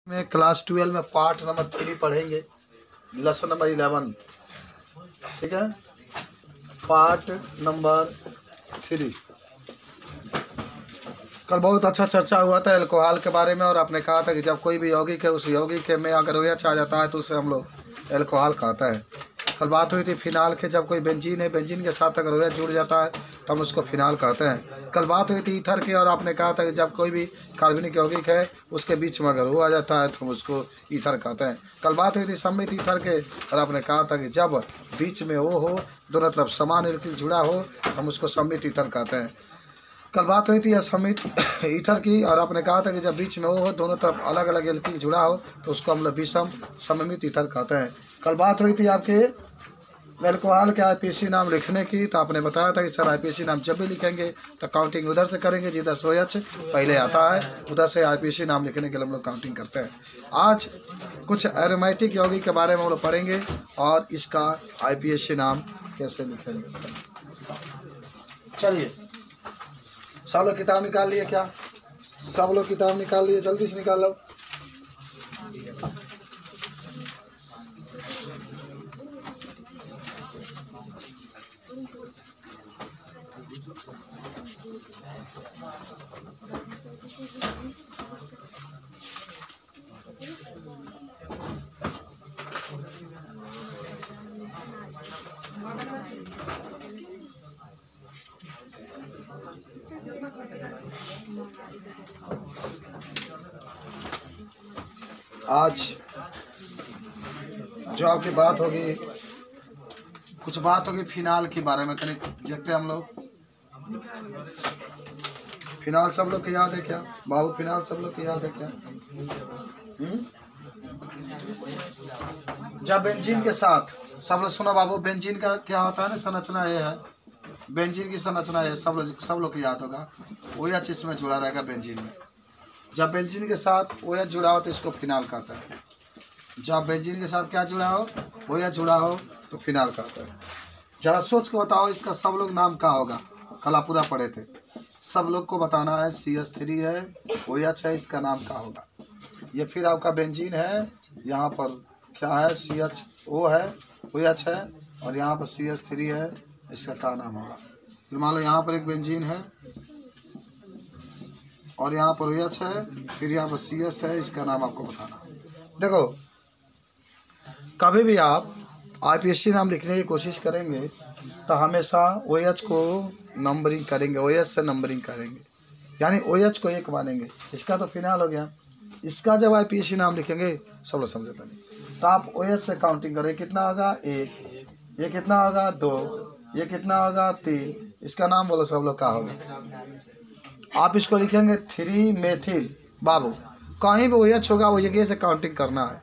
में क्लास 12 में part number 3 पढ़ेंगे, लेसन नंबर 11। ठीक है, पार्ट नंबर 3। कल बहुत अच्छा चर्चा हुआ था एल्कोहल के बारे में, और आपने कहा था कि जब कोई भी यौगिक है उस यौगिक में अगर OH आ जाता है तो उसे हम लोग एल्कोहल कहते हैं। कल बात हुई थी फिनाल के, जब कोई बेंजीन है, बेंजीन के साथ अगर OH जुड़ जाता है तो हम उसको फिनाल कहते हैं। कल बात हुई थी ईथर की, और आपने कहा था कि जब कोई भी कार्बनिक यौगिक है उसके बीच में अगर वो आ जाता है तो हम उसको ईथर कहते हैं। कल बात हुई थी सम्मित ईथर के, और आपने कहा था कि जब बीच में वो हो, दोनों तरफ समान एल्किल जुड़ा हो, हम उसको सम्मित ईथर कहते हैं। कल बात हुई थी असमित ईथर की, और आपने कहा था कि जब बीच में वो हो, दोनों तरफ अलग अलग एल्किल जुड़ा हो, तो उसको हम लोग विषम सममित ईथर कहते हैं। कल बात हुई थी आपके एल्कोहल के IPAC नाम लिखने की, तो आपने बताया था कि सर IPAC नाम जब भी लिखेंगे तो काउंटिंग उधर से करेंगे जिधर से OH पहले आता है, उधर से IPAC नाम लिखने के लिए हम लोग काउंटिंग करते हैं। आज कुछ एरोमेटिक यौगिक के बारे में हम लोग पढ़ेंगे और इसका IPAC नाम कैसे लिखेंगे। चलिए, सब लोग किताब निकाल लिए क्या? सब लोग किताब निकाल लिए, जल्दी से निकाल लो। आज जो आपकी बात होगी, कुछ बात होगी फिनाल के बारे में, कहीं देखते हैं हम लोग। फिनाल सब लोग को याद है क्या बाबू? फिनाल सब लोग को याद है क्या? जब बेंजीन के साथ, सब लोग सुनो बाबू, बेंजीन का क्या होता है ना, संरचना ये है, बेंजीन की संरचना है, सब लोग को याद होगा। OH इसमें जुड़ा रहेगा बेंजीन में। जब बेंजीन के साथ OH जुड़ा हो तो इसको फिनाल कहता है। जब बेंजीन के साथ क्या जुड़ा हो, OH जुड़ा हो, तो फिनाल कहता है। जरा सोच के बताओ इसका सब लोग नाम क्या होगा? कल आप पूरा पढ़े थे, सब लोग को बताना है। CH3 है, OH है, इसका नाम क्या होगा? ये फिर आपका बेंजीन है, यहाँ पर क्या है, CHO है, OH है, और यहाँ पर CH3 है, इसका क्या नाम होगा? फिर मान लो यहाँ पर एक बेंजीन है और यहाँ पर OH है, फिर यहाँ पर CH है, इसका नाम आपको बताना। देखो, कभी भी आप IPAC नाम लिखने की कोशिश करेंगे तो हमेशा OH को नंबरिंग करेंगे, OH से नंबरिंग करेंगे, यानी OH को 1 मानेंगे। इसका तो फिनाल हो गया। इसका जब IPAC नाम लिखेंगे, सब लोग समझे पहले, तो आप OH से काउंटिंग करें, कितना होगा 1, ये कितना होगा 2, ये कितना होगा 3, इसका नाम बोलो सब लोग क्या होगा? आप इसको लिखेंगे 3 मेथिल। बाबू कहीं भी OH होगा वो जगह से काउंटिंग करना है,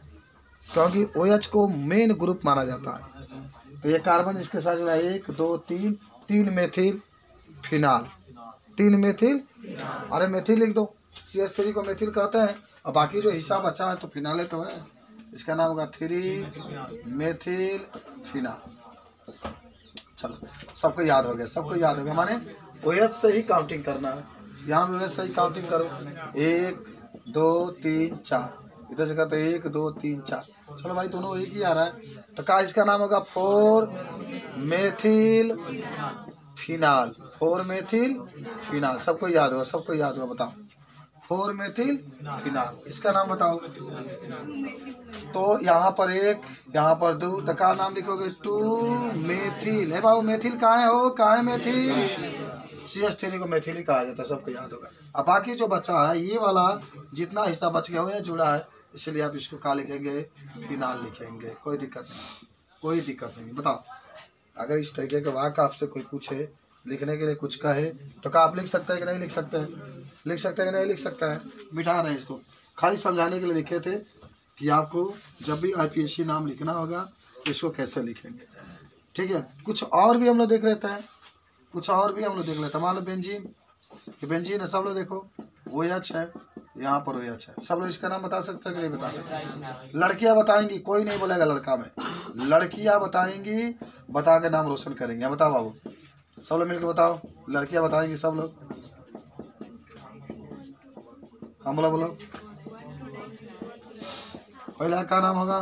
क्योंकि OH को मेन ग्रुप माना जाता है। तो ये कार्बन इसके साथ जुड़ा 1 2 3, 3 मेथिल फिनाल, 3 मेथिल, अरे मेथिल लिख दो। CH3 को मेथिल कहते हैं, और बाकी जो हिस्सा बचा है तो फिनाले तो है, इसका नाम होगा 3 मेथिल फिनाल। चलो, सबको याद हो गया, सबको याद हो गया, माने OH से ही काउंटिंग करना है। यहाँ भी OH से ही काउंटिंग करो, 1 2 3 4, इधर से कहते 1 2 3 4। चलो भाई, दोनों एक ही आ रहा है, तो क्या इसका नाम होगा 4 मेथिल फिनाल। 4 मेथिल फिनाल, सबको याद होगा, सबको याद होगा, बताओ 4 मेथिल फिनाल, इसका नाम बताओ। तो यहाँ पर 1, यहाँ पर 2, तो क्या नाम लिखोगे? 2 मेथिल। है बाबू, मेथिल कहाँ हो, कहाँ है मेथिल? CH3 को मेथिल ही कहा जाता है, सबको याद होगा। अब बाकी जो बचा है, ये वाला जितना हिस्सा बच गया हो या जुड़ा है, इसलिए आप इसको क्या लिखेंगे? फिनाल लिखेंगे। कोई दिक्कत नहीं, कोई दिक्कत नहीं। बताओ, अगर इस तरीके के वाक्य आपसे कोई पूछे, लिखने के लिए कुछ कहे, तो क्या आप लिख सकते हैं कि नहीं लिख सकते हैं? लिख सकते हैं कि नहीं लिख सकते हैं? मिटा नहीं, इसको खाली समझाने के लिए लिखे थे कि आपको जब भी IPAC नाम लिखना होगा तो इसको कैसे लिखेंगे। ठीक है, कुछ और भी हम लोग देख लेते हैं, कुछ और भी हम लोग देख लेते हैं। मान लो बेंजीन, ये बेंजीन है, सब लोग देखो OH है, यहाँ पर OH है, सब लोग इसका नाम बता सकते हैं कि नहीं बता सकते? लड़कियां बताएंगी, कोई नहीं बोलेगा लड़का में, लड़कियां बताएंगी, बता के नाम रोशन करेंगे। बताओ बाबू, सब लोग मिलकर बताओ, लड़कियां बताएंगी सब लोग। हाँ बोलो बोलो। पहला क्या नाम होगा?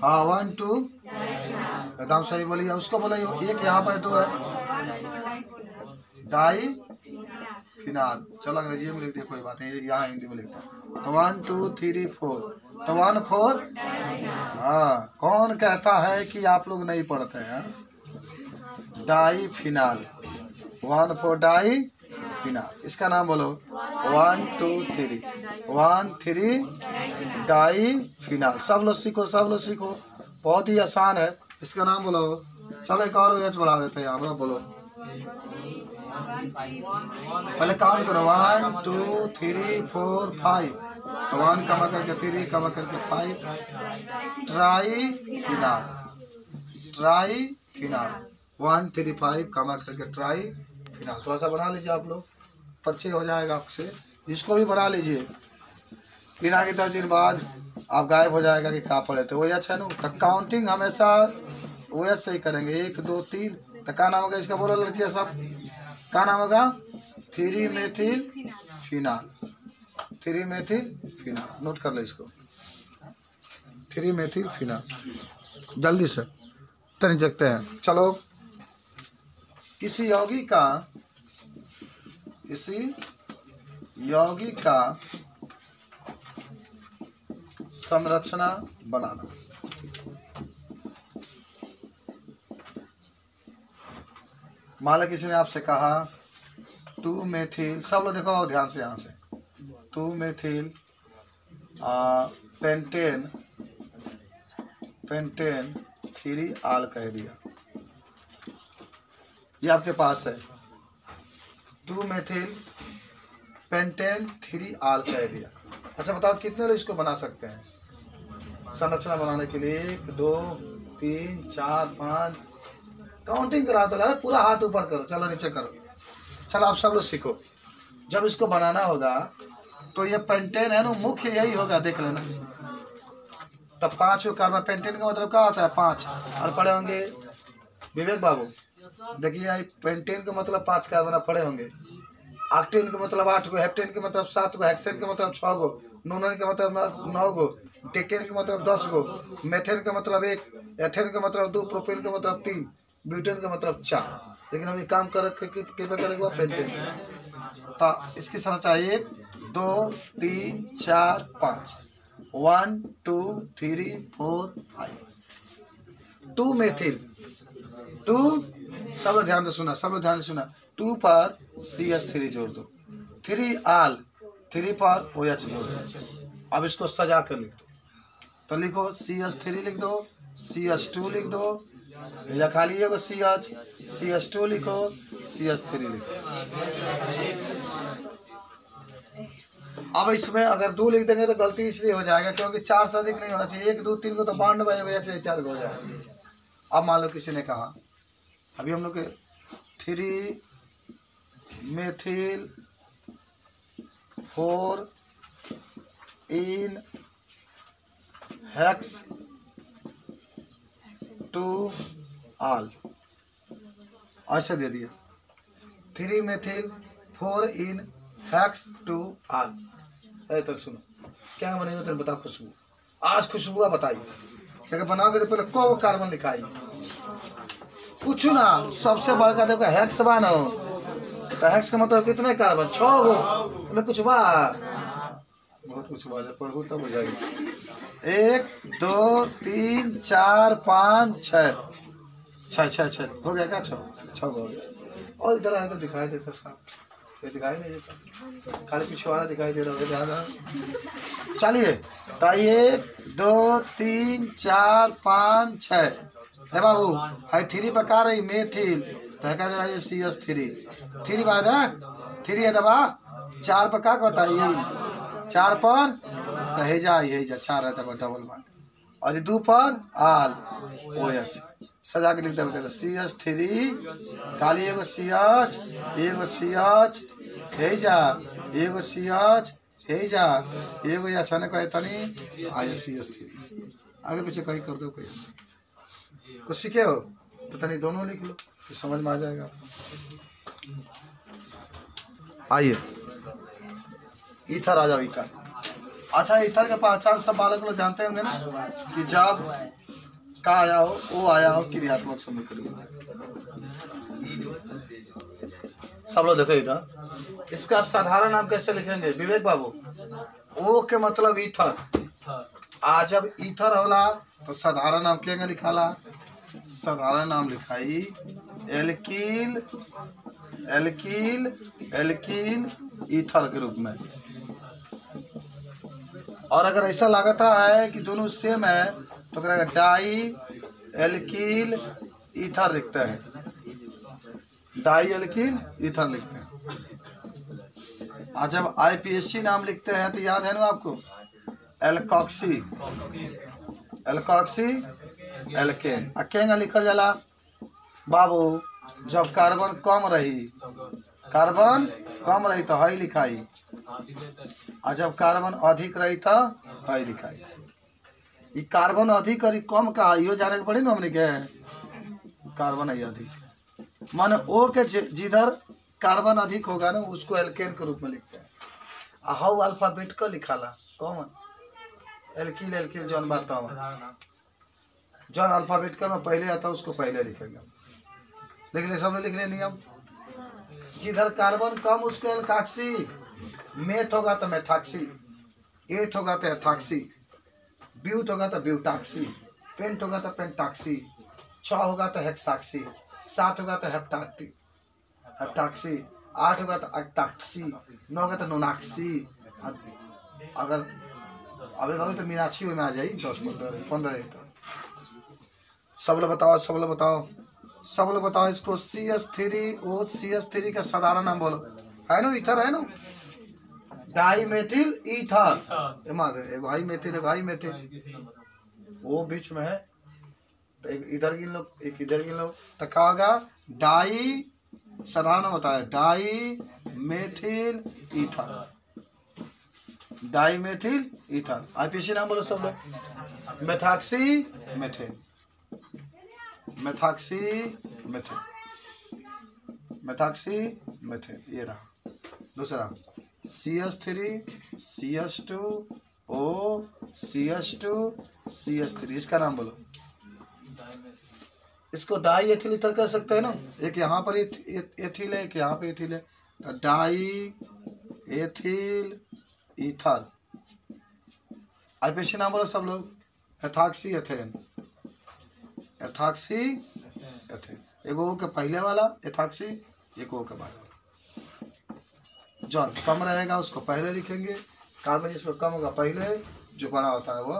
हाँ 1 2 एकदम सही बोलिए। उसको बोलिए एक यहाँ पर 2 है डाई फिनाल। चलो अंग्रेजी में लिख दिया कोई बात नहीं, यहाँ हिंदी में लिखता है। तो 1 2 3 4 तो 1 4। हाँ कौन कहता है कि आप लोग नहीं पढ़ते हैं? Di phenol 1 4 di phenol. इसका नाम बोलो 1 2 3 1 3 डाई फिनाल। सब लोग सीखो, सब लोग सीखो, बहुत ही आसान है। इसका नाम बोलो। चलो एक और एच बढ़ा देते हैं यहाँ पर। बोलो पहले काउंट करो 1 2 3 4 5 तो 1 कमा करके 3 कमा करके 5 ट्राई फिनाल। ट्राई फिनाल 1 3 5 कमा करके ट्राई फिनाल। थोड़ा सा बना लीजिए आप लोग, परिचय हो जाएगा आपसे। इसको भी बना लीजिए, बिना के 10 दिन बाद आप गायब हो जाएगा कि कहाँ पड़े। तो वही अच्छा है ना, काउंटिंग हमेशा वही से ही करेंगे 1 2 3। तो क्या नाम होगा इसका? बोलो लड़कियाँ सब, क्या नाम होगा? 3 methyl phenol. 3 methyl phenol. Note कर लो इसको, 3 मेथिल फिनाल। जल्दी से तनी देखते हैं। चलो किसी यौगिक का संरचना बनाना। मान लो किसी ने आपसे कहा 2 मेथिल, सब लोग देखो ध्यान से यहाँ से, 2 मेथिल पेंटेन 3 आल कह दिया। ये आपके पास है 2 मेथिल पेंटेन 3 आल कह दिया। अच्छा बताओ कितने लोग इसको बना सकते हैं? संरचना बनाने के लिए 1 2 3 4 5 काउंटिंग करा तो है, पूरा हाथ ऊपर करो, चलो नीचे करो। चलो आप सब लोग सीखो। जब इसको बनाना होगा तो ये पेंटेन है ना, मुख्य यही होगा, देख लेना। तब 5 कार्बन, पेंटेन का मतलब क्या होता है? 5। और पढ़े होंगे विवेक बाबू, देखिए पेंटेन का मतलब 5 कार्बन पढ़े होंगे। ऑक्टेन का मतलब 8 गो, हेप्टेन का मतलब 7 गो, हेक्सेन का मतलब 6 गो, नोनन का मतलब 9 गो, डेकेन का मतलब 10 गो, मेथेन का मतलब 1, एथेन का मतलब 2, प्रोपेन का मतलब 3, ब्यूटेन का मतलब 4। लेकिन हम ये काम करेंगे पेंटेन। तो इसकी संरचना 1 2 3 4 5 1 2 3 4 5। 2 मेथिल 2, सब लोग ध्यान से सुना, सब लोग ध्यान से सुना। 2 पर CH3 जोड़ दो, 3 आल, 3 पर OH जोड़ दो। अब इसको सजा कर लिख दो। तो लिखो CH3 लिख दो, CH2 लिख दो, या खाली है CH, CH2 लिखो, CH3 लिखो। अब इसमें अगर 2 लिख देंगे तो गलती इसलिए हो जाएगा क्योंकि 4 से अधिक नहीं होना चाहिए। 1 2 3 को तो बाउंड बाई वजह 4 हो जाएगा। अब मान लो किसी ने कहा अभी हम लोग 3 मेथिल 4 इन हेक्स 2 आल, ऐसे दे दिया 3 मेथिल 4 इन हेक्स 2 आल। तो सुनो क्या बनेगा, तेरे बताओ। खुशबू, आज खुशबू बताइए क्या बनाओगे? तो पहले को कार्बन लिखाई, पूछू ना। सबसे बड़का देखो हेक्स बनो, तो हेक्स का मतलब कितने कार्बन? 6 गो। कुछ बा, बहुत कुछ बा, पढ़ू तब हो जाएगी। 1 2 3 4 5 6 हो गया क्या? 6 हो गया। और इधर आए तो दिखाई देता साहब, ये दिखाई नहीं देता, खाली पिछवाड़ा दिखाई दे रहा है ज़्यादा। चलिए तो 1 2 3 4 5 6 है बाबू। है 3 पर का रही मेथिल, तो है क्या दे रहा है CH3। 3 बाद है 3 है दबा, 4 पर का कहता है 4 पर तो है जा 4 है दबा डबल वन। और 2 पर आल OH सजा के लिखते हैं CH3 खाली एगो CH, एगो CH है जा, एगो CH है जा, एगो या छने कहे तनी आया CH3। आगे पीछे कहीं कर दो, कोई कुछ सीखे हो तो तनी दोनों लिख लो तो समझ में आ जाएगा। आइए ईथर आ जाओ। ईथर अच्छा, ईथर के पहचान सब बालक लोग जानते होंगे ना, कि जब का आया हो वो आया हो क्रियात्मक समीकरण। सब लोग देखो इधर, इसका साधारण नाम कैसे लिखेंगे विवेक बाबू? ओ के मतलब ईथर। आज जब ईथर होला तो साधारण नाम क्या लिखाला? साधारण नाम लिखाई एल्कील, एल्कील, एल्कीन ईथर के रूप में। और अगर ऐसा लगता है कि दोनों सेम है तो डाई एल्कील ईथर लिखते हैं, डाई एल्कील ईथर लिखते हैं। आज जब आईपीएससी नाम लिखते हैं तो याद है ना आपको, एल्कॉक्सी, एल्कॉक्सी एल्केन। अकेंगा लिखल जाला बाबू जब कार्बन कम रही, कार्बन कम रही तो हई लिखाई, और जब कार्बन अधिक रही तो हई लिखाई। ये कार्बन अधिक और कम का यो जाने के पड़ी ना हमने के, कार्बन है अधिक माने ओ के जिधर कार्बन अधिक होगा ना उसको एल्केन के रूप में लिखते हैं। हाउ अल्फाबेट को लिखाला कौन? एल्कील, एल्कील जौन बताओ, जौन अल्फाबेट का पहले आता है उसको पहले लिखेंगे। लिख ले, सब लोग लिख ले नियम। जिधर कार्बन कम उसको एल्काक्सी, मेथ होगा तो मेथाक्सी, एथ होगा तो एथाक्सी, ब्यूट होगा तो ब्यूटाक्सी, पेंट होगा तो पेंटाक्सी, 6 होगा तो हेक्साक्सी, 7 होगा तो हेप्टाक्सी, हेप्टाक्सी, 8 होगा तो अक्टाक्सी, 9 होगा तो नोनाक्सी। अगर अभी कहोगे तो मीनाक्षी में आ जाए 10 15 तो। सब लोग बताओ, सब लोग बताओ, सब लोग बताओ इसको। CH3O, CH3 का साधारण नाम बोलो। है ना, ईथर है ना, डाई मेथिल ईथर। एगो हाई मेथिल, एगो हाई मेथिल, वो बीच में है तो एक इधर गिन लो, एक इधर गिन लो तो क्या होगा? डाई, साधारण बताया, di methyl ether, di methyl ether. IPC नाम बोलो सब लोग। Methoxy methane, methoxy methane, methoxy methane, ये रहा। दूसरा CH3, CH2O, CH2, CH3, इसका नाम बोलो। इसको डाई एथिल ईथर कर सकते हैं ना, एक यहाँ पर एथिल है, एक यहाँ पे एथिल है, तो डाई एथिल ईथर। आईपीसी नाम बोलो सब लोग। एथाक्सी एथेन, एथाक्सी एथेन, एगो के पहले वाला एथाक्सी, एक के बाद वाला। जौन कम रहेगा उसको पहले लिखेंगे, कार्बन जिसको कम होगा पहले, जो बड़ा होता है वो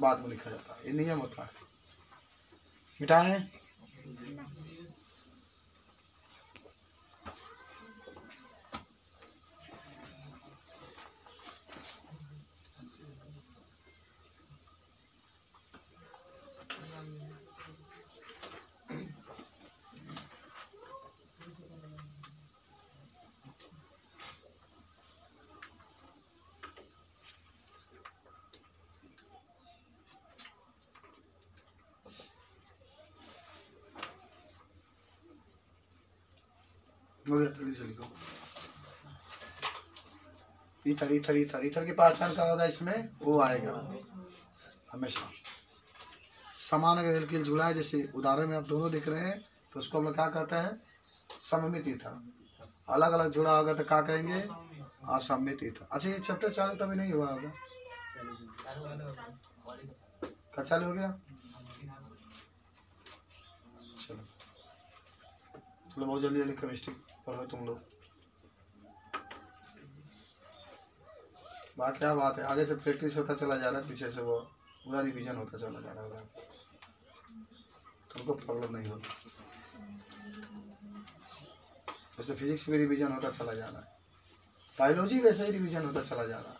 बाद में लिखा जाता है। ये नियम होता है। मिटाएं। ईथर, ईथर, ईथर, ईथर की पहचान क्या होगा? इसमें वो आएगा हमेशा समान। अगर एल्कील जुड़ा है, जैसे उदाहरण में आप दोनों दिख रहे हैं, तो उसको हम लोग क्या कहते हैं? सममित ईथर। अलग अलग जुड़ा होगा तो क्या कहेंगे? असममित ईथर। अच्छा, ये चैप्टर चालू तभी नहीं हुआ होगा, कब चालू हो गया? चलो चलो, बहुत जल्दी जल्दी केमिस्ट्री पढ़ो तुम लोग। बात क्या बात है, आगे से प्रैक्टिस होता चला जा रहा है, पीछे से वो पूरा रिवीजन होता चला जा रहा है, तुमको प्रॉब्लम नहीं होता। वैसे फिजिक्स भी रिवीजन होता चला जा रहा है, बायोलॉजी वैसे ही रिवीजन होता चला जा रहा है।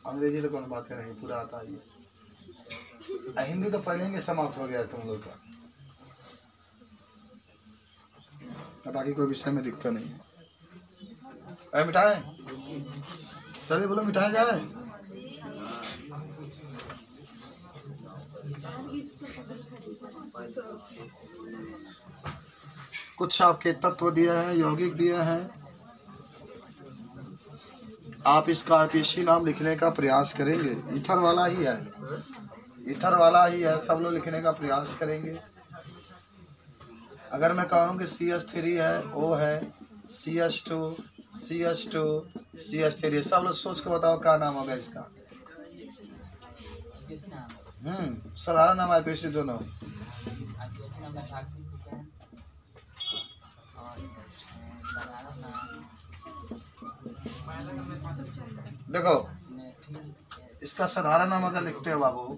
अंग्रेजी तो कौन बातें नहीं, पूरा आता ही है। हिंदी तो पहले ही समाप्त हो गया तुम लोग का, बाकी कोई विषय में दिक्कत नहीं है। मिटाए, चलिए बोलो मिटाया जाए। कुछ आपके तत्व दिए हैं, यौगिक दिए हैं, आप इसका आईपीएससी नाम लिखने का प्रयास करेंगे। ईथर वाला ही है, ईथर वाला ही है, सब लोग लिखने का प्रयास करेंगे। अगर मैं कहूँ कि CH3 है, O है, CH2, CH2, CH3, सब लोग सोच के बताओ क्या नाम होगा इसका। साधारण नाम आईपीएससी दोनों। देखो इसका साधारण नाम अगर लिखते हो बाबू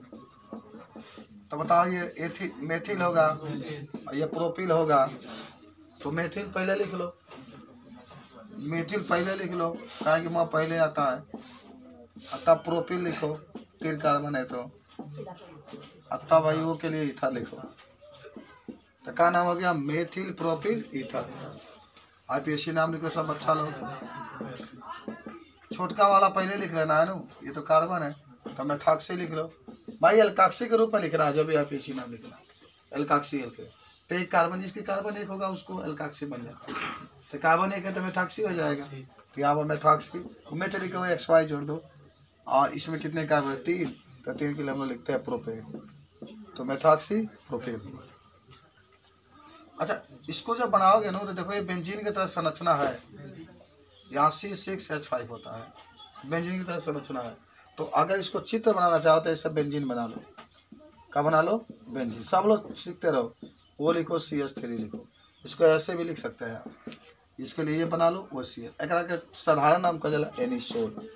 तो बताओ ये मेथिल होगा और ये प्रोपिल होगा, तो मेथिल पहले लिख लो, मेथिल पहले लिख लो, कहें कि वहाँ पहले आता है, तब प्रोपिल लिखो, 3 कार्बन है तो, तब भाई वो के लिए ईथर लिखो, तो क्या नाम हो गया, मेथिल प्रोपिल ईथर। आईपीएससी नाम लिखो सब अच्छा लो। छोटका वाला पहले लिख लेना है ना, ये तो कार्बन है तो मेथॉक्सी लिख लो भाई, एल्काक्सी के रूप में लिखना है, जो भी आईपीएससी नाम लिखना है एल्काक्सी के, तो एक कार्बन जिसकी कार्बन 1 होगा उसको एल्काक्सी बन जाता है, तो कार्बन 1 है तो मेथॉक्सी हो जाएगा, तो यहाँ पर मेथॉक्सी मेथ लिखो, XY जोड़ दो, और इसमें कितने कार्बन 3, तो 3 के लिए हम लोग लिखते हैं प्रोपेन, तो मेथॉक्सी प्रोपेन। अच्छा इसको जब बनाओगे ना तो देखो ये बेंजीन की तरह संरचना है, यहाँ C6H5 होता है, बेंजीन की तरह संरचना है, तो अगर इसको चित्र बनाना चाहो तो ऐसा बेंजीन बना लो, क्या बना लो, बेंजीन। सब लोग सीखते रहो, वो लिखो CH3 लिखो, इसको ऐसे भी लिख सकते हैं, इसके लिए ये बना लो, वो CH। एक साधारण नाम का जला एनिसोल,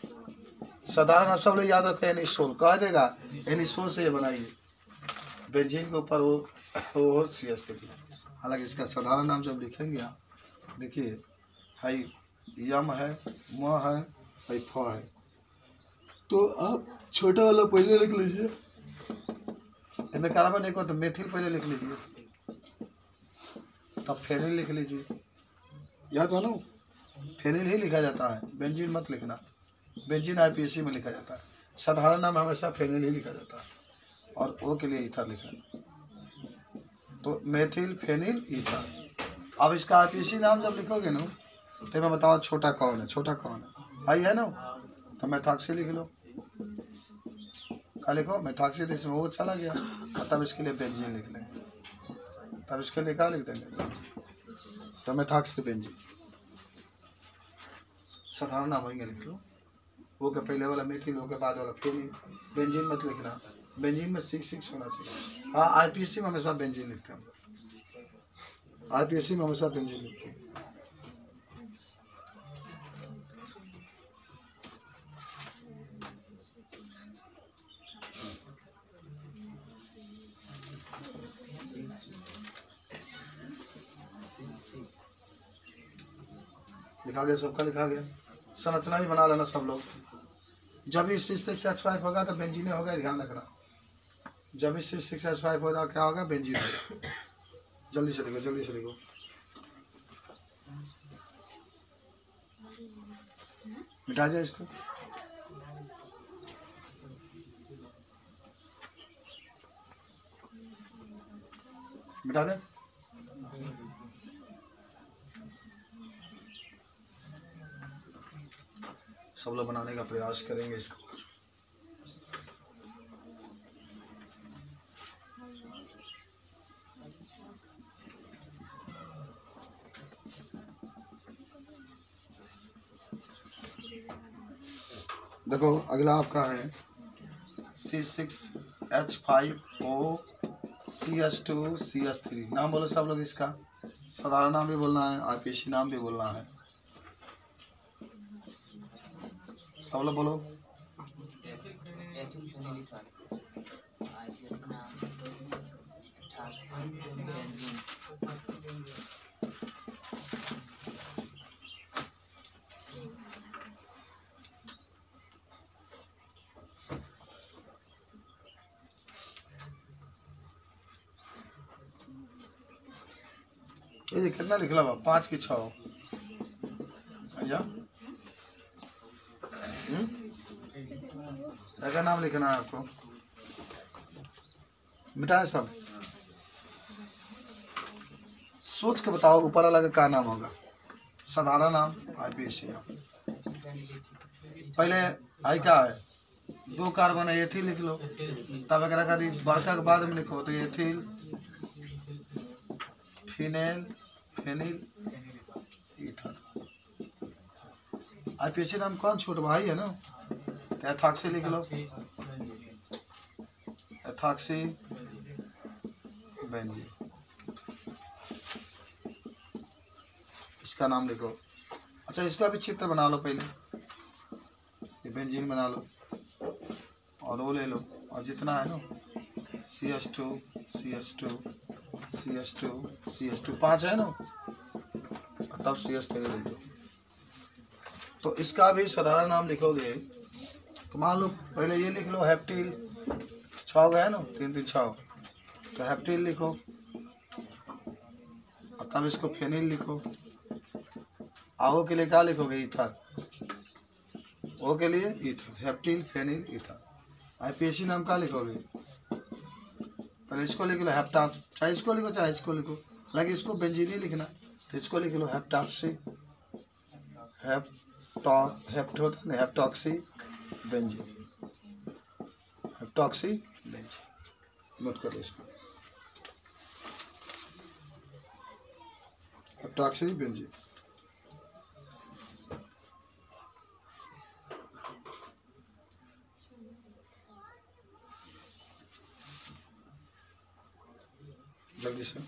साधारण नाम सब लोग याद रखो, एनिसोल कह देगा, एनिसोल से ये बनाइए, बेंजीन के ऊपर वो CH3। हालांकि इसका साधारण नाम जब लिखेंगे आप देखिए, हाई यम है, म है, हाई फ है, तो आप छोटा वाला पहले लिख लीजिए, इनमें कार्बन 1 हो तो मेथिल पहले लिख लीजिए, तब फेनिल लिख लीजिए, याद मानो फेनिल ही लिखा जाता है, बेंजीन मत लिखना, बेंजीन आईपीएससी में लिखा जाता है, साधारण नाम हमेशा फेनिल ही लिखा जाता है, और ओ के लिए ईथर लिखना, तो मेथिल फेनिल ईथर। अब इसका आईपीएससी नाम जब लिखोगे ना तो मैं बताओ छोटा कौन है, छोटा कौन है, हाई है ना, तो मेथॉक्सी लिख लो, क्या लिखो, मेथॉक्सी, तो इसमें वो चला गया, और तब इसके लिए बेंजीन लिख लेंगे, तब इसके लिए क्या लिख देंगे, तो मेथॉक्सी बेंजीन, साधारण नाम होंगे लिख लो, वो के पहले वाला मेथिल, हो के बाद वाला फेनिल, बेंजीन मत लिखना, बेंजीन में 6 होना चाहिए। हाँ आईपीएससी में हमेशा बेंजीन लिखते हैं, आईपीएससी में हमेशा बेंजीन लिखते हैं। लिखा गया, सबका लिखा गया, संरचना भी बना लेना सब लोग। जब भी C6H5 होगा तो बेंजीन होगा, ध्यान रखना, जब भी C6H5 होगा क्या होगा, बेंजीन होगा। जल्दी से लिखो, जल्दी से लिखो, मिटा जाए इसको, मिटा दे, सब लोग बनाने का प्रयास करेंगे इसको। देखो अगला आपका है C6H5O CH2 CH3, नाम बोलो सब लोग, इसका साधारण नाम भी बोलना है, आईपीएससी नाम भी बोलना है, सब लोग बोलो। ये कितना लिखला बा, 5 की 6 भैया, क्या नाम लिखना है आपको, मिटाए सब, सोच के बताओ ऊपर वाला का क्या नाम होगा, साधारण नाम, आईपीएससी नाम, पहले आई क्या है, 2 कार्बन है, एथिल लिख लो। तब अगर कभी बड़का के बाद में लिखो तो ethyl, phenyl, phenyl, ether. IUPAC नाम कौन छोट भाई है ना, तो एथॉक्सी लिख लो, एथॉक्सी बेंजीन, इसका नाम लिखो। अच्छा इसका भी चित्र बना लो पहले, ये बेंजीन बना लो और वो ले लो, और जितना है ना CH2 CH2 CH2 CH2 5 है ना, तब CH3 लिख दो। तो इसका भी साधारण नाम लिखोगे तो मान लो पहले ये लिख लो हेप्टिल, 6 गया ना, 3 3 6, तो हेप्टिल लिखो, और तब इसको फेनिल लिखो। आओ के लिए क्या लिखोगे, ईथर, ओ के लिए ether, heptyl phenyl ether. IUPAC नाम क्या लिखोगे, पहले इसको लिख लो हेप्टाप, चाहे इसको लिखो चाहे इसको लिखो, हालांकि इसको बेंजीन ही लिखना, तो इसको लिख लो हेप्टाप्सी, हेप्टॉक्सी बेंजीन, हेप्टॉक्सी बेंजीन, नोट कर लो इसको, हेप्टॉक्सी बेंजीन। जल्दी से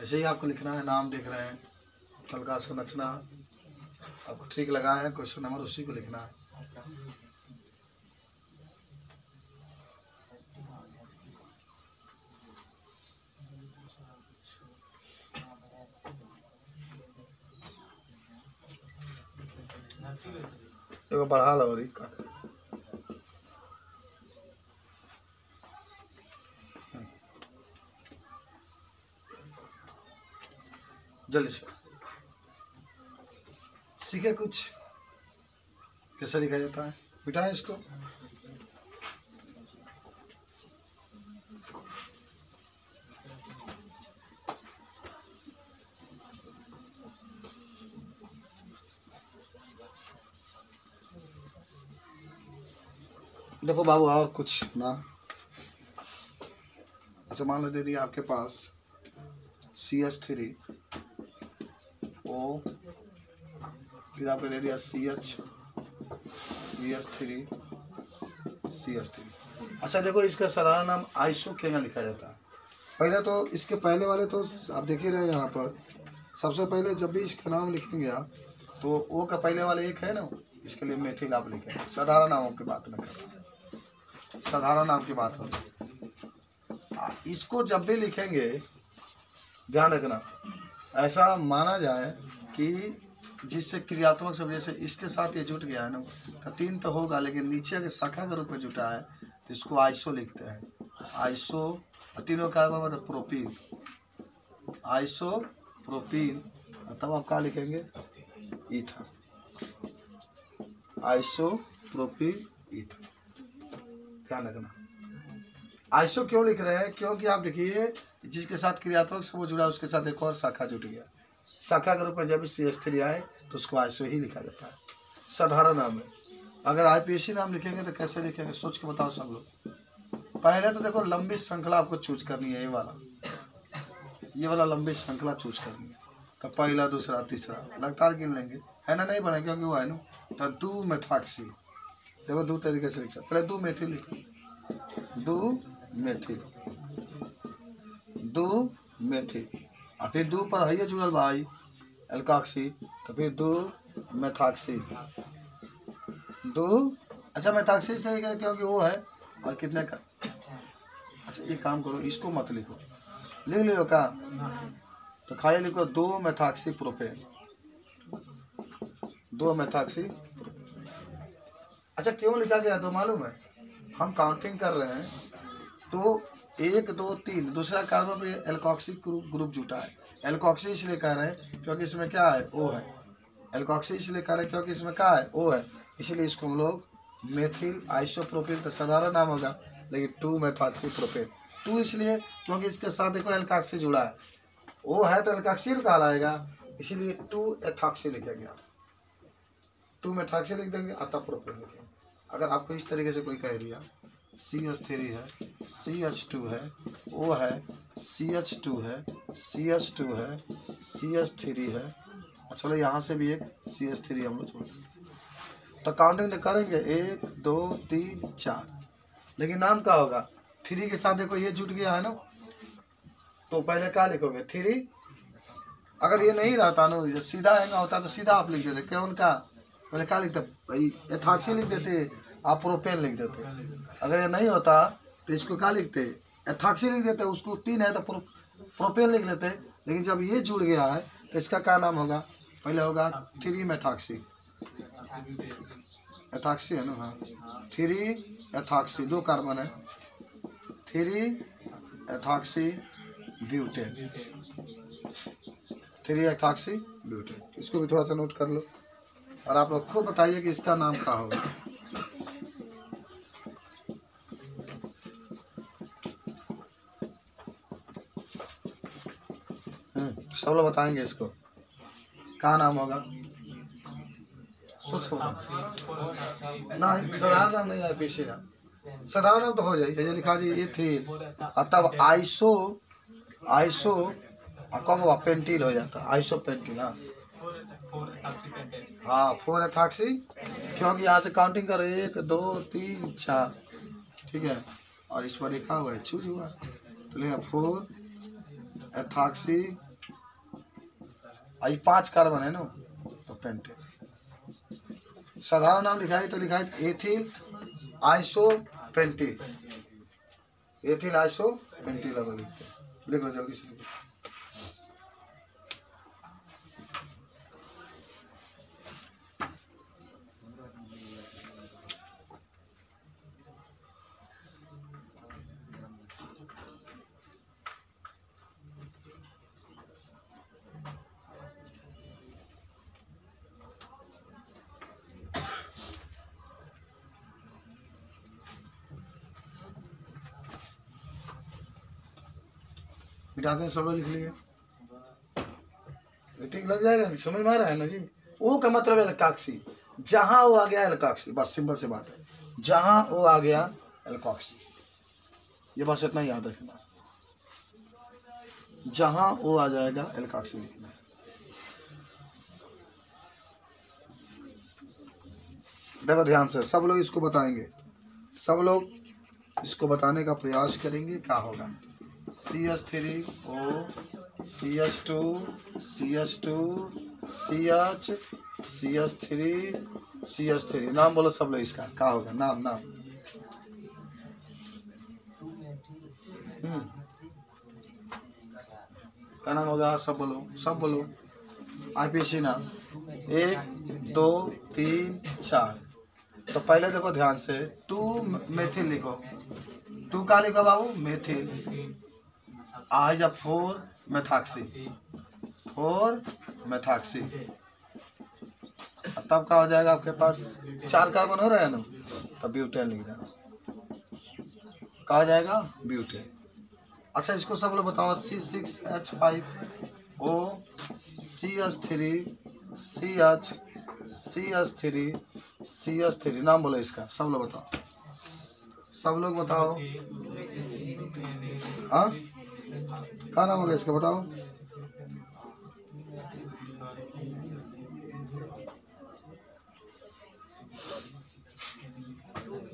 ऐसे ही आपको लिखना है, नाम देख रहे हैं, कल का संरचना आपको ठीक लगा है, क्वेश्चन नंबर उसी को लिखना है। देखो बढ़ा लो और जल्दी से सीखे कुछ कैसे लिखा जाता है, बिठाएं इसको। देखो बाबू और कुछ ना, अच्छा मान लो दे दिया आपके पास CH3 O, फिर आपको दे दिया CH3 CH3। अच्छा देखो इसका साधारण नाम आइसो क्या लिखा जाता है। पहले तो इसके पहले वाले तो आप देख ही रहे यहाँ पर, सबसे पहले जब भी इसका नाम लिखेंगे आप तो O का पहले वाले एक है ना, इसके लिए मेथिल आप लिखें। साधारण नामों की बात न करें, साधारण नाम की बात होती है। इसको जब भी लिखेंगे ध्यान रखना, ऐसा माना जाए कि जिससे क्रियात्मक शब्द, जैसे इसके साथ ये जुट गया है ना, तो 3 तो होगा, लेकिन नीचे के शाखा के रूप में जुटा है तो इसको आइसो लिखते हैं। आइसो, तीनों कार्बन मतलब प्रोपीन, आइसो प्रोपीन, तब आप क्या लिखेंगे, ईथर, आइसो प्रोपीन ईथर। ध्यान रखना आइसो क्यों लिख रहे हैं, क्योंकि आप देखिए जिसके साथ क्रियात्मक शब्द जुड़ा उसके साथ एक और शाखा जुट गया, शाखा के रूप में जब CH3 आए तो उसको आइसो ही लिखा जाता है, साधारण नाम है। अगर आईपीएसी नाम लिखेंगे तो कैसे लिखेंगे, सोच के बताओ सब लोग। पहले तो देखो लंबी श्रृंखला आपको चूज करनी है, ये वाला लंबी श्रृंखला चूज करनी है। तो पहला दूसरा तीसरा लगातार गिन लेंगे, है ना, नहीं बने क्योंकि वो है ना। तो 2 मेथॉक्सी, देखो 2 तरीके से लिख सकते, पहले 2 मेथिल लिखो, 2 मेथिल, 2 मेथिल, और फिर 2 पर है जुड़ल भाई एल्कॉक्सी, तो फिर 2 मेथॉक्सी, 2। अच्छा मेथॉक्सी इसलिए क्योंकि वो है, और कितने का। अच्छा एक काम करो, इसको मत लिखो, लिख लियो का, तो खाली लिखो 2 मेथॉक्सी प्रोपेन, 2 मेथॉक्सी। अच्छा क्यों लिखा गया तो मालूम है, हम काउंटिंग कर रहे हैं तो 1 2 3 दूसरा कार्बन पे एल्कोक्सी ग्रुप जुटा है। एल्कोक्सी इसलिए कह रहे हैं क्योंकि इसमें क्या है, O है। एल्कोक्सी इसलिए कह रहे हैं क्योंकि इसमें क्या है, O है, इसलिए इसको हम लोग मेथिल आइसोप्रोपेन, तो साधारण नाम होगा, लेकिन 2 मेथॉक्सी प्रोपेन। 2 इसलिए क्योंकि इसके साथ देखो एल्कोक्सी जुड़ा है, O है तो एल्कोक्सिल कहलाएगा, इसलिए 2 एथॉक्सी लिखा गया। 2 मेथॉक्सी लिख देंगे, अतः प्रोपेन लिखेंगे। अगर आपको इस तरीके से कोई कह दिया CH3 है, CH2 है, O है, CH2 है, CH2 है, CH3 है, चलो यहाँ से भी एक CH3 हम लोग जोड़ देंगे। तो काउंटिंग करेंगे 1 2 3 4, लेकिन नाम क्या होगा, 3 के साथ देखो ये जुट गया है ना, तो पहले क्या लिखोगे 3। अगर ये नहीं रहता ना, सीधा आएगा होता तो सीधा आप लिख देते, क्या उनका पहले क्या लिखते भाई, एथॉक्सी लिख देते, आप प्रोपेन लिख देते। अगर ये नहीं होता तो इसको क्या लिखते, एथॉक्सी लिख देते, उसको 3 है तो प्रोपेन लिख लेते। लेकिन जब ये जुड़ गया है तो इसका क्या नाम होगा, पहले होगा 3 मेथॉक्सी, एथॉक्सी है ना, हाँ 3 एथॉक्सी, 2 कार्बन है, 3 एथॉक्सी ब्यूटेन, 3 एथॉक्सी ब्यूटेन। इसको भी थोड़ा सा नोट कर लो और आप लोग खुद बताइए कि इसका नाम क्या होगा। सब लोग बताएंगे इसको क्या नाम होगा, सोचो ना, साधारण नाम नहीं है, पीछे ना साधारण नाम तो हो जाए, ये लिखा जी एथिल, तब आइसो कहोगे पेंटिल हो जाता, आइसो पेंटिल। हाँ 4 एथॉक्सी, क्योंकि यहाँ से काउंटिंग कर 1 2 3 4, ठीक है, और इस पर लिखा हुआ है चूज हुआ, तो लिखा 4 एथॉक्सी, आई 5 कार्बन है ना, तो पेंटिल। साधारण नाम लिखा है तो लिखा है ethyl iso pentyl, ethyl iso pentyl. अब लिख लो जल्दी से लिखो। मिटाते हैं, सब लोग लिख लिए, ठीक लग जाएगा, नहीं समझ में आ रहा है ना जी। ओ का मतलब है एल्कोक्सी, जहां वो आ गया एल्कोक्सी, बस सिंपल से बात है, जहां वो आ गया एल्कोक्सी, ये बस इतना याद रखना, जहां वो आ जाएगा एल्कोक्सी लिखना। देखो ध्यान से, सब लोग इसको बताएंगे, सब लोग इसको बताने का प्रयास करेंगे क्या होगा। CH3O CH2 CH2 CH CH3 नाम बोलो सब लोग, इसका क्या होगा नाम, क्या नाम होगा, सब बोलो IPSC नाम 1 2 3 4। तो पहले देखो ध्यान से, 2 मेथिल लिखो, 2 का लिखो बाबू मेथिल, आ जा 4 मेथॉक्सी, 4 मेथॉक्सी, तब क्या हो जाएगा आपके पास 4 कार्बन हो रहा है ना, तो ब्यूटेन लिख देना, क्या हो जाएगा ब्यूटेन। अच्छा इसको सब लोग बताओ, C6H5O CH3 नाम बोलो इसका, सब लोग बताओ, हाँ क्या नाम होगा इसका बताओ।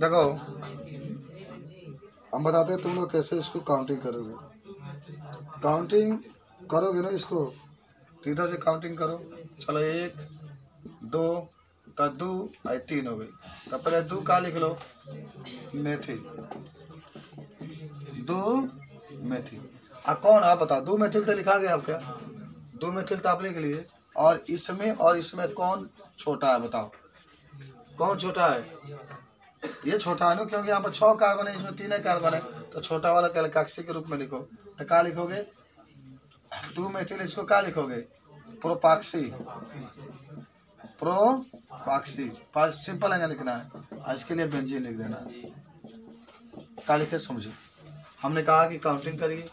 देखो हम बताते हैं तुम लोग कैसे इसको काउंटिंग करोगे ना इसको, तो इधर से काउंटिंग करो, चलो 1 2 तो 2 और 3 हो गई, तो पहले 2 का लिख लो मेथिल, 2 मेथिल, कौन आप बताओ, 2 मेथिल तो लिखा गया, आप क्या 2 मेथिल तो आप लिख लिए, और इसमें कौन छोटा है बताओ, कौन छोटा है, ये छोटा है ना, क्योंकि यहाँ पर 6 कार्बन है, इसमें 3 कार्बन है, तो छोटा वाला कैलकाक्सी के रूप में लिखो, तो क्या लिखोगे? 2 मेथिल, इसको क्या लिखोगे? प्रोपाक्सी, प्रोपाक्सी। सिंपल है लिखना है, इसके लिए बेंजीन लिख देना है। क्या लिखे समझो। हमने कहा कि काउंटिंग करिए,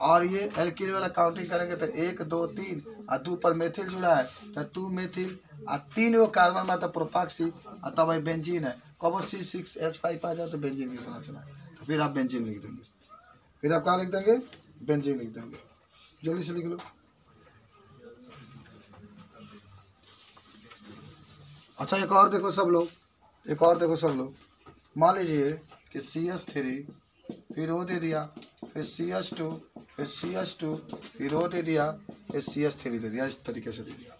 और ये एल्किल वाला काउंटिंग करेंगे तो 1 2 3 और 2 पर मेथिल जुड़ा है तो 2 मेथिल और 3 वो कार्बन में तो प्रोपाक्सी और तब भाई बेंजीन है। कब C6H5 आ जाए तो बेंजीन की संरचना है, तो फिर आप बेंजीन लिख देंगे। फिर आप क्या लिख देंगे? बेंजीन लिख देंगे। जल्दी से लिख लो। अच्छा एक और देखो सब लोग, एक और देखो सब लोग। मान लीजिए कि CH3 फिर वो दे दिया, फिर CH2, फिर CH2, फिर वो दे दिया, फिर CH3 दे दिया। इस तरीके से दे दिया,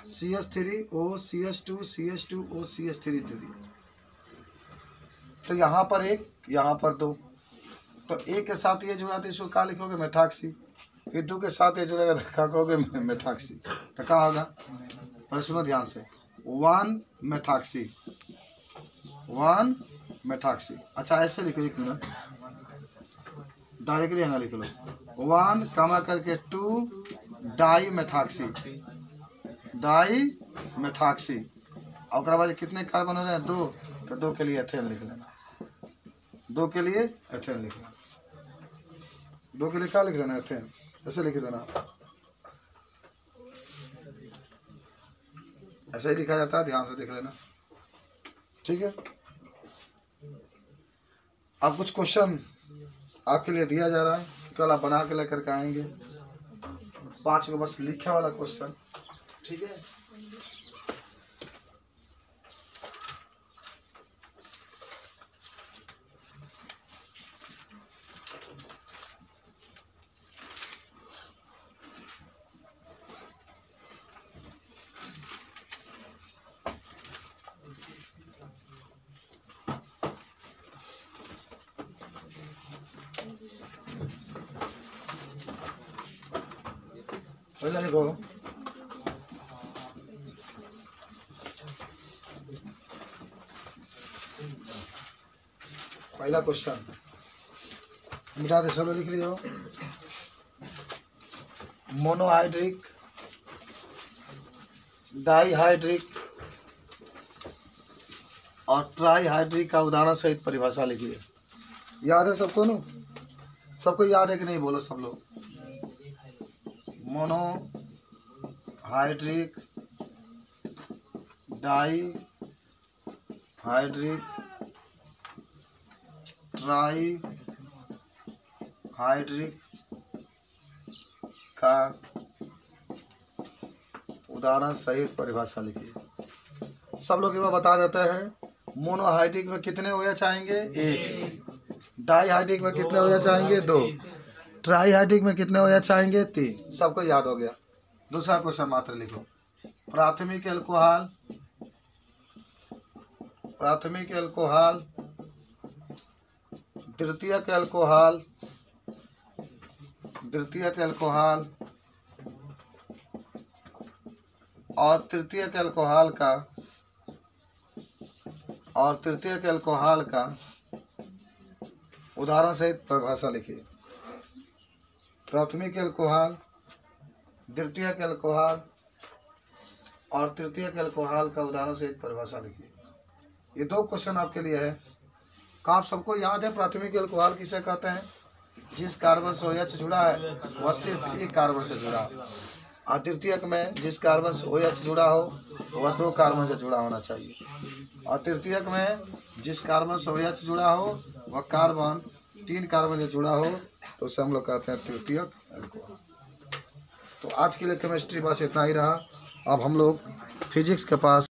CH3O CH2 CH2O CH3 दे दिया। तो यहाँ पर 1, यहाँ पर 2, तो 1 के साथ ये जुड़ा तो इसको क्या लिखोगे? मेथाक्सी। फिर 2 के साथ ये जुड़ेगा तो क्या कहोगे? मेथाक्सी। तो क्या होगा? पर सुनो ध्यान से, 1 मेथाक्सी, 1 मेथाक्सी। अच्छा ऐसे लिखो, 1 मिनट डायरेक्टली यहाँ लिख लो, 1 कमा करके 2 डाई मेथाक्सी, डाई मेथाक्सी। और बाद कितने कार्बन हो रहे हैं? 2, तो 2 के लिए एथेन लिख लेना, 2 के लिए एथेन लिख लेना, 2 के लिए क्या लिख लेना? एथेन। ऐसे लिख देना, ऐसे ही लिखा जाता है, ध्यान से देख लेना, ठीक है। अब कुछ क्वेश्चन आपके लिए दिया जा रहा है, कल आप बना के लेकर के आएंगे 5 को बस लिखा वाला क्वेश्चन, ठीक है। पहले लिखो, पहला क्वेश्चन मिटा दे, सब लिख लियो। मोनोहाइड्रिक, डाईहाइड्रिक और ट्राईहाइड्रिक का उदाहरण सहित परिभाषा लिखिए। याद है सबको ना? सबको याद है कि नहीं? बोलो सब लोग। मोनोहाइड्रिक, डाईहाइड्रिक, ट्राईहाइड्रिक का उदाहरण सहित परिभाषा लिखिए। सब लोग एक बार बता देते हैं। मोनोहाइड्रिक में कितने OH आएंगे? 1। डाईहाइड्रिक में कितने OH आएंगे? 2। ट्राईहाइड्रिक में कितने OH आएंगे? 3। सबको याद हो गया। दूसरा क्वेश्चन मात्र लिखो। प्राथमिक एल्कोहल, प्राथमिक एल्कोहल, द्वितीयक एल्कोहल, द्वितीयक एल्कोहल और तृतीयक एल्कोहल का, और तृतीयक एल्कोहल का उदाहरण सहित परिभाषा लिखिए। प्राथमिक एल्कोहल, द्वितीयक एल्कोहल और तृतीयक एल्कोहल का उदाहरण सहित परिभाषा लिखिए। ये 2 क्वेश्चन आपके लिए है। क्या आप सबको याद है प्राथमिक एल्कोहल किसे कहते हैं? जिस कार्बन से OH जुड़ा है वह सिर्फ 1 कार्बन से जुड़ा, और द्वितीयक में जिस कार्बन से OH जुड़ा हो वह 2 कार्बन से जुड़ा होना चाहिए, और तृतीयक में जिस कार्बन से OH जुड़ा हो वह कार्बन 3 कार्बन से जुड़ा हो, तो उसे हम लोग कहते हैं तृतीयक एल्कोहल। तो आज के लिए केमिस्ट्री बस इतना ही रहा। अब हम लोग फिजिक्स के पास